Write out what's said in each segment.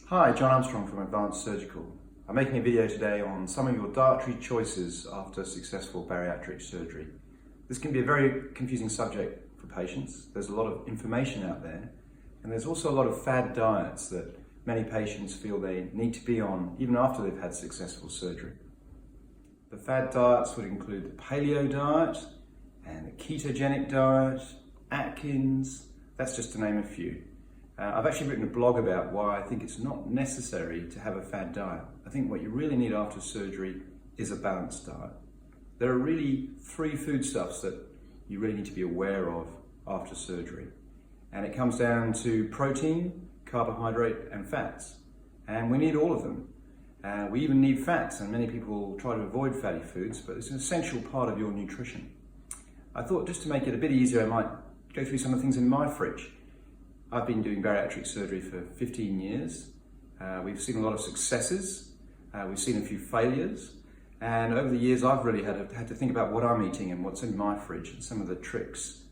Hi, Jon Armstrong from Advanced Surgical. I'm making a video today on some of your dietary choices after successful bariatric surgery. This can be a very confusing subject for patients. There's a lot of information out there, and there's also a lot of fad diets that many patients feel they need to be on even after they've had successful surgery. The fad diets would include the paleo diet and the ketogenic diet, Atkins, that's just to name a few. I've actually written a blog about why I think it's not necessary to have a fad diet. I think what you really need after surgery is a balanced diet. There are really three foodstuffs that you really need to be aware of after surgery. And it comes down to protein, carbohydrate and fats. And we need all of them. We even need fats, and many people try to avoid fatty foods, but it's an essential part of your nutrition. I thought just to make it a bit easier, I might go through some of the things in my fridge. I've been doing bariatric surgery for 15 years. We've seen a lot of successes. We've seen a few failures. And over the years, I've really had to think about what I'm eating and what's in my fridge, and some of the tricks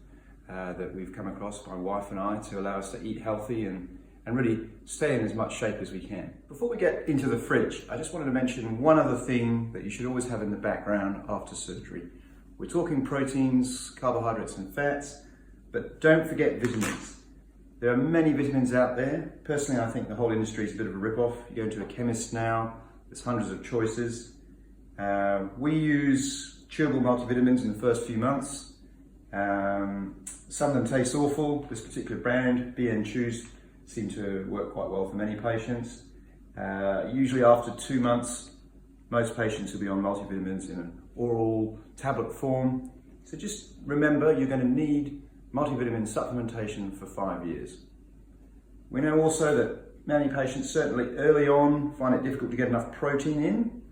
that we've come across, my wife and I, to allow us to eat healthy and really stay in as much shape as we can. Before we get into the fridge, I just wanted to mention one other thing that you should always have in the background after surgery. We're talking proteins, carbohydrates and fats, but don't forget vitamins. There are many vitamins out there. Personally, I think the whole industry is a bit of a rip-off. You go into a chemist now, there's hundreds of choices. We use chewable multivitamins in the first few months. Some of them taste awful. This particular brand, BN Chews, seem to work quite well for many patients. Usually after 2 months, most patients will be on multivitamins in an oral tablet form. So just remember, you're going to need multivitamin supplementation for 5 years. We know also that many patients, certainly early on, find it difficult to get enough protein in,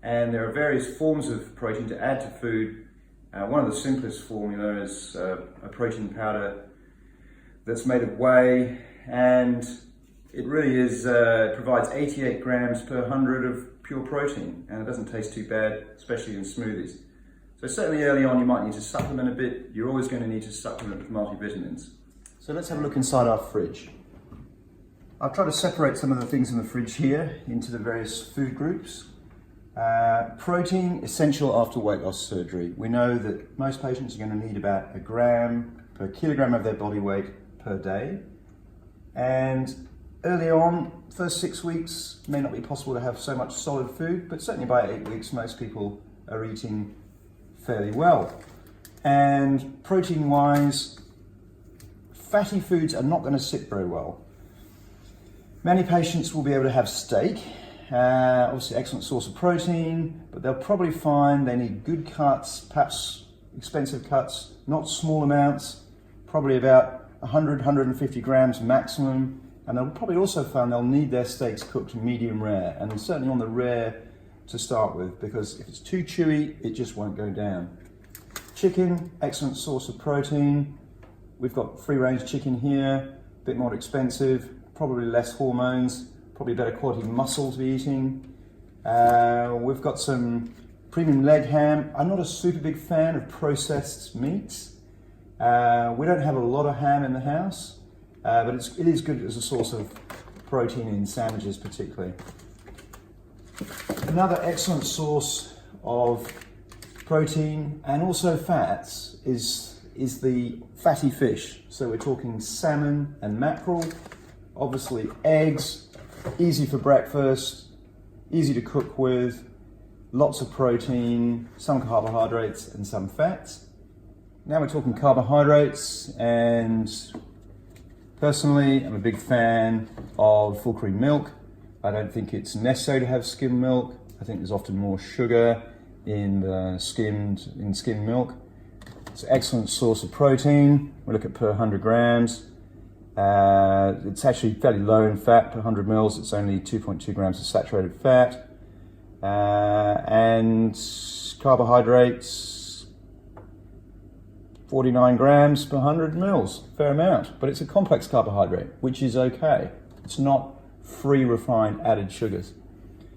and there are various forms of protein to add to food. One of the simplest formula is a protein powder that's made of whey, and it really is provides 88 grams per 100 of pure protein, and it doesn't taste too bad, especially in smoothies. So certainly early on you might need to supplement a bit. You're always going to need to supplement with multivitamins. So let's have a look inside our fridge. I've tried to separate some of the things in the fridge here into the various food groups. Protein, essential after weight loss surgery. We know that most patients are going to need about 1 gram per kilogram of their body weight per day. And early on, first 6 weeks, may not be possible to have so much solid food, but certainly by 8 weeks, most people are eating fairly well. And protein-wise, fatty foods are not going to sit very well. Many patients will be able to have steak, obviously excellent source of protein, but they'll probably find they need good cuts, perhaps expensive cuts, not small amounts, probably about 100, 150 grams maximum, and they'll probably also find they'll need their steaks cooked medium rare, and certainly on the rare to start with, because if it's too chewy, it just won't go down. Chicken, excellent source of protein. We've got free-range chicken here, a bit more expensive, probably less hormones, probably better quality muscle to be eating. We've got some premium leg ham. I'm not a super big fan of processed meats. We don't have a lot of ham in the house, but it is good as a source of protein in sandwiches particularly. Another excellent source of protein and also fats is the fatty fish. So we're talking salmon and mackerel, obviously eggs, easy for breakfast, easy to cook with, lots of protein, some carbohydrates and some fats. Now we're talking carbohydrates, and personally I'm a big fan of full cream milk. I don't think it's necessary to have skim milk. I think there's often more sugar in skimmed milk. It's an excellent source of protein. We look at per 100 grams. It's actually fairly low in fat. Per 100 mils, it's only 2.2 grams of saturated fat. And carbohydrates, 49 grams per 100 mils. Fair amount, but it's a complex carbohydrate, which is okay. It's not free refined added sugars.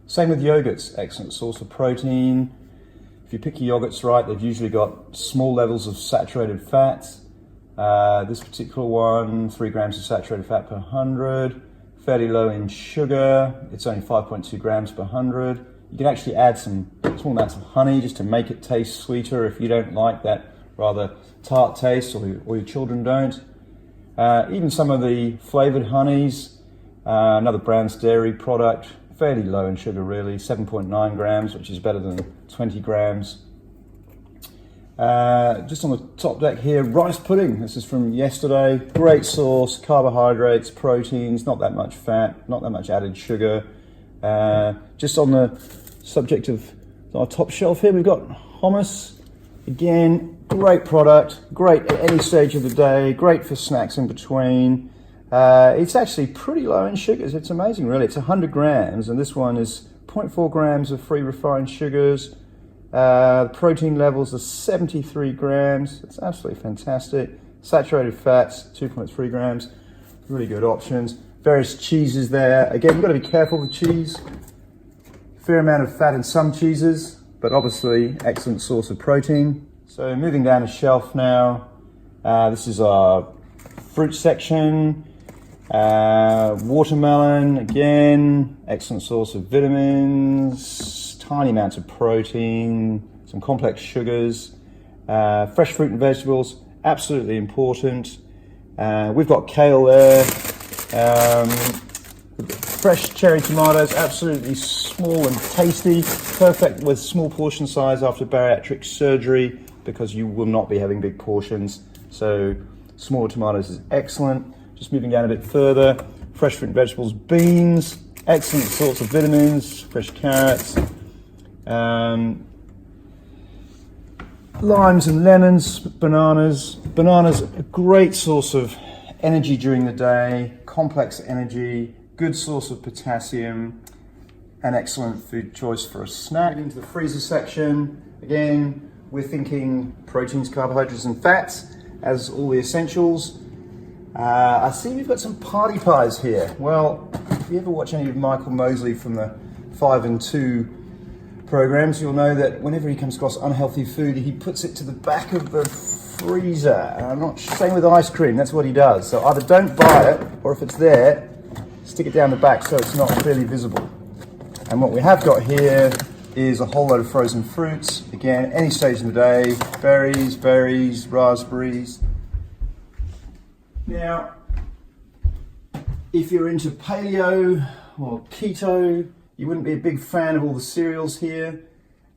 Same with yogurts, excellent source of protein. If you pick your yogurts right, they've usually got small levels of saturated fats. This particular one, 3 grams of saturated fat per 100. fairly low in sugar. It's only 5.2 grams per 100. You can actually add some small amounts of honey just to make it taste sweeter if you don't like that rather tart taste, or your children don't. Even some of the flavored honeys, another brand's dairy product, fairly low in sugar really, 7.9 grams, which is better than 20 grams. Just on the top deck here, rice pudding. This is from yesterday. Great source, carbohydrates, proteins, not that much fat, not that much added sugar. Just on the subject of our top shelf here, we've got hummus. Again, great product, great at any stage of the day, great for snacks in between. It's actually pretty low in sugars. It's amazing, really. It's 100 grams, and this one is 0.4 grams of free refined sugars. The protein levels are 73 grams. It's absolutely fantastic. Saturated fats, 2.3 grams. Really good options. Various cheeses there. Again, you've got to be careful with cheese. Fair amount of fat in some cheeses, but obviously excellent source of protein. So moving down the shelf now, this is our fruit section. Watermelon, again, excellent source of vitamins, tiny amounts of protein, some complex sugars. Fresh fruit and vegetables, absolutely important. We've got kale there. Fresh cherry tomatoes, absolutely small and tasty, perfect with small portion size after bariatric surgery, because you will not be having big portions. So smaller tomatoes is excellent. Just moving down a bit further, fresh fruit and vegetables, beans, excellent sorts of vitamins, fresh carrots, limes and lemons, bananas. Bananas, a great source of energy during the day, complex energy, good source of potassium, an excellent food choice for a snack. Into the freezer section, again, we're thinking proteins, carbohydrates and fats as all the essentials. I see we've got some party pies here. Well, if you ever watch any of Michael Mosley from the 5 and 2 programs, you'll know that whenever he comes across unhealthy food, he puts it to the back of the freezer. And I'm not saying with ice cream, that's what he does. So either don't buy it, or if it's there, stick it down the back so it's not clearly visible. And what we have got here is a whole load of frozen fruits. Again, any stage of the day, berries, raspberries. Now, if you're into paleo or keto, you wouldn't be a big fan of all the cereals here.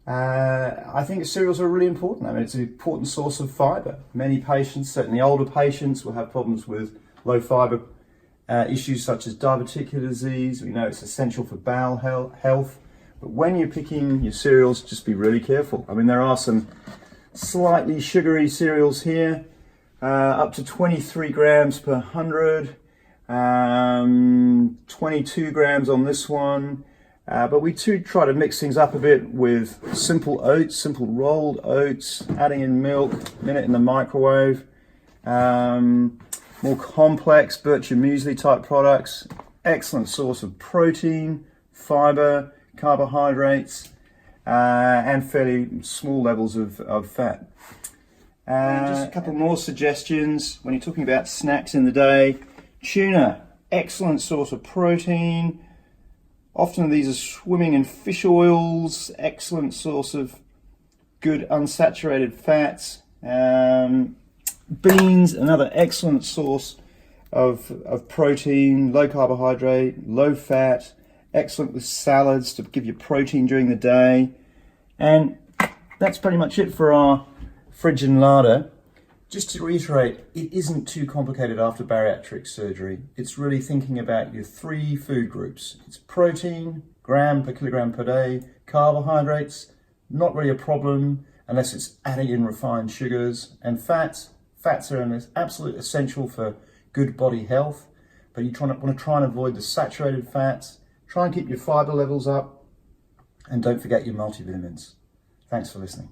I think cereals are really important. I mean, it's an important source of fiber. Many patients, certainly older patients, will have problems with low fiber issues such as diverticular disease. We know it's essential for bowel health. But when you're picking your cereals, just be really careful. I mean, there are some slightly sugary cereals here, up to 23 grams per 100, 22 grams on this one. But we too try to mix things up a bit with simple oats, simple rolled oats, adding in milk, minute in the microwave. More complex Bircher muesli type products, excellent source of protein, fiber, carbohydrates, and fairly small levels of fat. Just a couple more suggestions when you're talking about snacks in the day. Tuna, excellent source of protein. Often these are swimming in fish oils, excellent source of good unsaturated fats. Beans, another excellent source of protein, low carbohydrate, low fat, excellent with salads to give you protein during the day. And that's pretty much it for our fridge and larder. Just to reiterate, it isn't too complicated after bariatric surgery. It's really thinking about your 3 food groups. It's protein, gram per kilogram per day, carbohydrates, not really a problem unless it's adding in refined sugars, and fats. Fats are an absolute essential for good body health, but you want to try and avoid the saturated fats. Try and keep your fiber levels up, and don't forget your multivitamins. Thanks for listening.